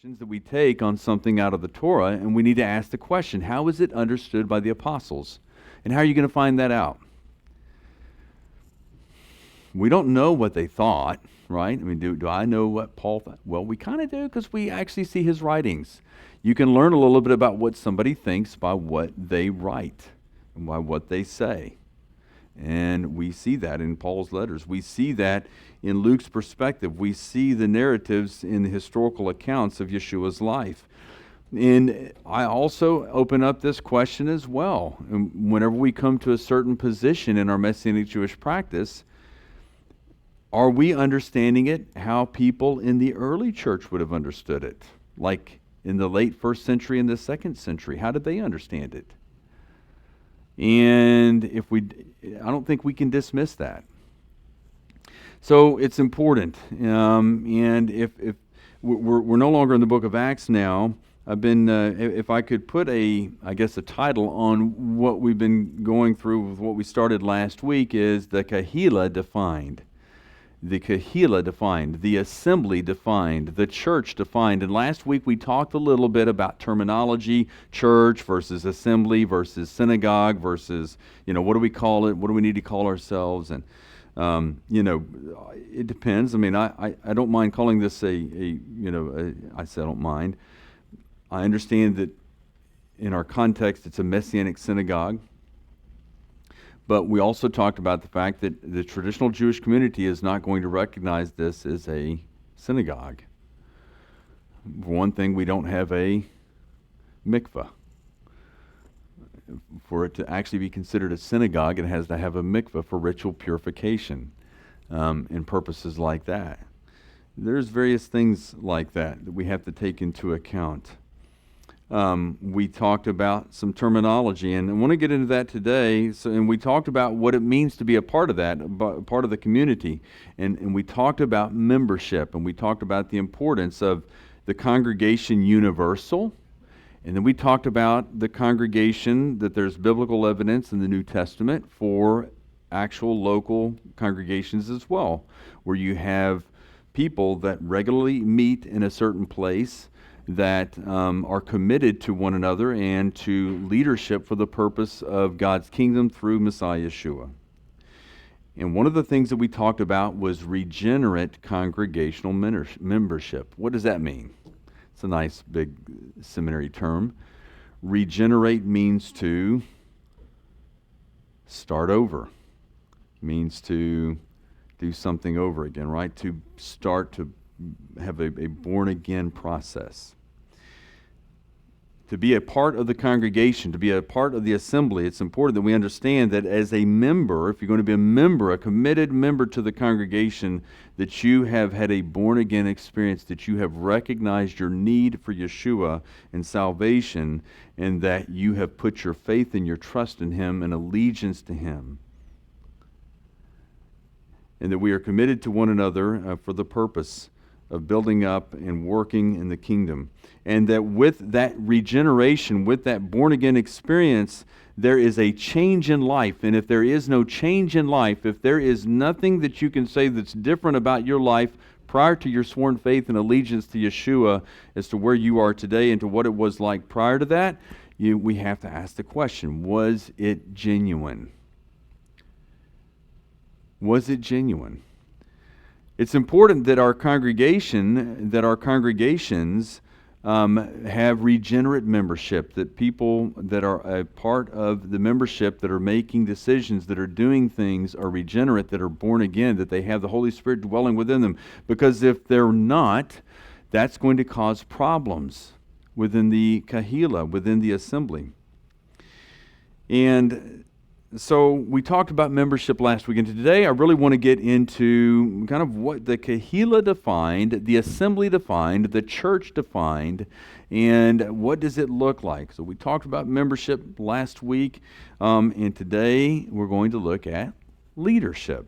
that we take on something out of the Torah, and we need to ask the question, how is it understood by the apostles? And how are you going to find that out? We don't know what they thought, right? I mean, do I know what Paul thought? Well, we kind of do because we actually see his writings. You can learn a little bit about what somebody thinks by what they write and by what they say. And we see that in Paul's letters. We see that in Luke's perspective. We see the narratives in the historical accounts of Yeshua's life. And I also open up this question as well. And whenever we come to a certain position in our Messianic Jewish practice, are we understanding it how people in the early church would have understood it? Like in the late 1st century and the 2nd century, how did they understand it? And I don't think we can dismiss that. So it's important. And if we're no longer in the book of Acts now, I've been, if I could put a title on what we've been going through with what we started last week is the Kehillah defined. The Kehillah defined, the assembly defined, the church defined. And last week we talked a little bit about terminology, church versus assembly versus synagogue versus, what do we call it? What do we need to call ourselves? And, it depends. I mean, I don't mind calling this I say I don't mind. I understand that in our context it's a Messianic synagogue. But we also talked about the fact that the traditional Jewish community is not going to recognize this as a synagogue. For one thing, we don't have a mikveh. For it to actually be considered a synagogue, it has to have a mikveh for ritual purification and purposes like that. There's various things like that we have to take into account. We talked about some terminology, and I want to get into that today. And we talked about what it means to be a part of that, part of the community. And we talked about membership, and we talked about the importance of the congregation universal. And then we talked about the congregation, that there's biblical evidence in the New Testament for actual local congregations as well, where you have people that regularly meet in a certain place that are committed to one another and to leadership for the purpose of God's kingdom through Messiah Yeshua. And one of the things that we talked about was regenerate congregational membership. What does that mean? It's a nice big seminary term. Regenerate means to start over. Means to do something over again, right? To start to have a born-again process. To be a part of the congregation, to be a part of the assembly, it's important that we understand that as a member, if you're going to be a member, a committed member to the congregation, that you have had a born-again experience, that you have recognized your need for Yeshua and salvation, and that you have put your faith and your trust in Him and allegiance to Him. And that we are committed to one another for the purpose of building up and working in the kingdom. And that with that regeneration, with that born-again experience, there is a change in life. And if there is no change in life, if there is nothing that you can say that's different about your life prior to your sworn faith and allegiance to Yeshua as to where you are today and to what it was like prior to that, we have to ask the question, was it genuine? Was it genuine? It's important that our congregations have regenerate membership, that people that are a part of the membership that are making decisions, that are doing things, are regenerate, that are born again, that they have the Holy Spirit dwelling within them. Because if they're not, that's going to cause problems within the Kehillah, within the assembly. And so we talked about membership last week, and today I really want to get into kind of what the Kehillah defined, the assembly defined, the church defined, and what does it look like. So we talked about membership last week, and today we're going to look at leadership.